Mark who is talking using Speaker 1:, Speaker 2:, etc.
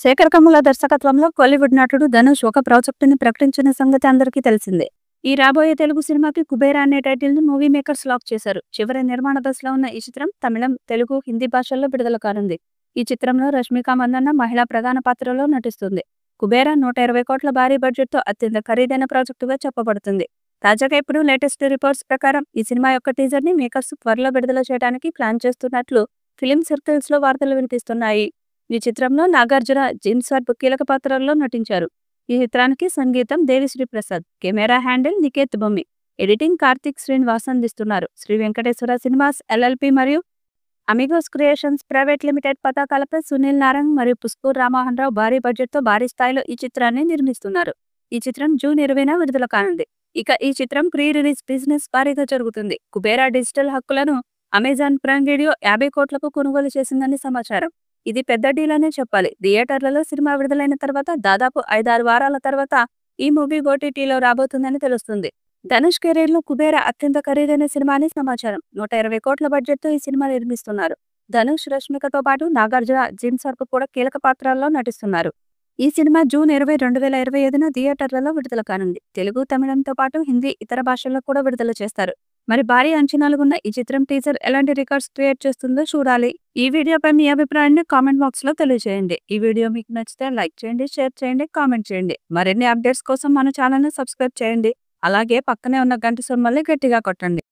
Speaker 1: శేఖర్ కమ్ముల దర్శకత్వంలో కోలీవుడ్ నటుడు ధనుష్ ఒక ప్రాజెక్టుని ప్రకటించిన సంగతి అందరికీ తెలిసిందే. ఈ రాబోయే తెలుగు సినిమాకి కుబేరా అనే టైటిల్ ని మూవీ మేకర్స్ లాక్ చేశారు. చివరి నిర్మాణ దశలో ఉన్న ఈ చిత్రం తమిళం, తెలుగు, హిందీ భాషల్లో విడుదల కానుంది. ఈ చిత్రంలో రష్మిక మందన్న మహిళా ప్రధాన పాత్రలో నటిస్తుంది. కుబేరా 120 కోట్ల భారీ బడ్జెట్ తో అత్యంత ఖరీదైన ప్రాజెక్టుగా చెప్పబడుతుంది. తాజాగా ఇప్పుడు లేటెస్ట్ రిపోర్ట్స్ ప్రకారం ఈ సినిమా యొక్క టీజర్ ని మేకర్స్ త్వరలో విడుదల చేయడానికి ప్లాన్ చేస్తున్నట్లు ఫిలిం సర్కిల్స్ లో వార్తలు వినిపిస్తున్నాయి. ఈ చిత్రంలో నాగార్జున, జిన్ సర్బ్ కీలక పాత్రల్లో నటించారు. ఈ చిత్రానికి సంగీతం Devi Sri Prasad, camera handle Niket Bommi, editing Karthik Srinivas అందిస్తున్నారు. శ్రీ వెంకటేశ్వర సినిమాస్ ఎల్ఎల్పి మరియు Amigos creations private limited పతాకాలపై Sunil Narang మరియు పుష్కూర్ రామోహన్ రావు భారీ బడ్జెట్ తో భారీ స్థాయిలో ఈ చిత్రాన్ని నిర్మిస్తున్నారు. ఈ చిత్రం జూన్ 20న విడుదల కానుంది. ఇక ఈ చిత్రం ప్రీ రిలీజ్ బిజినెస్ భారీగా జరుగుతుంది. కుబేరా డిజిటల్ హక్కులను అమెజాన్ ప్రైమ్ వీడియో 50 కోట్లకు కొనుగోలు చేసిందని సమాచారం. ఇది పెద్ద డీల్ అనే చెప్పాలి. థియేటర్లలో సినిమా విడుదలైన తర్వాత దాదాపు 5-6 వారాల తర్వాత ఈ మూవీ ఓటీటీలో రాబోతుందని తెలుస్తుంది. ధనుష్ కెరీర్ లో కుబేరా అత్యంత ఖరీదైన సినిమా అని సమాచారం. 120 కోట్ల బడ్జెట్ తో ఈ సినిమా నిర్మిస్తున్నారు. ధనుష్, రష్మికతో పాటు నాగార్జున, జిన్ సర్బ్ కూడా కీలక పాత్రల్లో నటిస్తున్నారు. ఈ సినిమా జూన్ 20, 2025న థియేటర్లలో విడుదల కానుంది. తెలుగు, తమిళంతో పాటు హిందీ, ఇతర భాషల్లో కూడా విడుదల చేస్తారు. మరి భారీ అంచనాలు ఉన్న ఈ చిత్రం టీజర్ ఎలాంటి రికార్డ్స్ క్రియేట్ చేస్తుందో చూడాలి. ఈ వీడియోపై మీ అభిప్రాయాన్ని కామెంట్ బాక్స్ లో తెలియజేయండి. ఈ వీడియో మీకు నచ్చితే లైక్ చేయండి, షేర్ చేయండి, కామెంట్ చేయండి. మరిన్ని అప్డేట్స్ కోసం మన ఛానల్ ని సబ్స్క్రైబ్ చేయండి. అలాగే పక్కనే ఉన్న గంట సింబల్ని గట్టిగా కొట్టండి.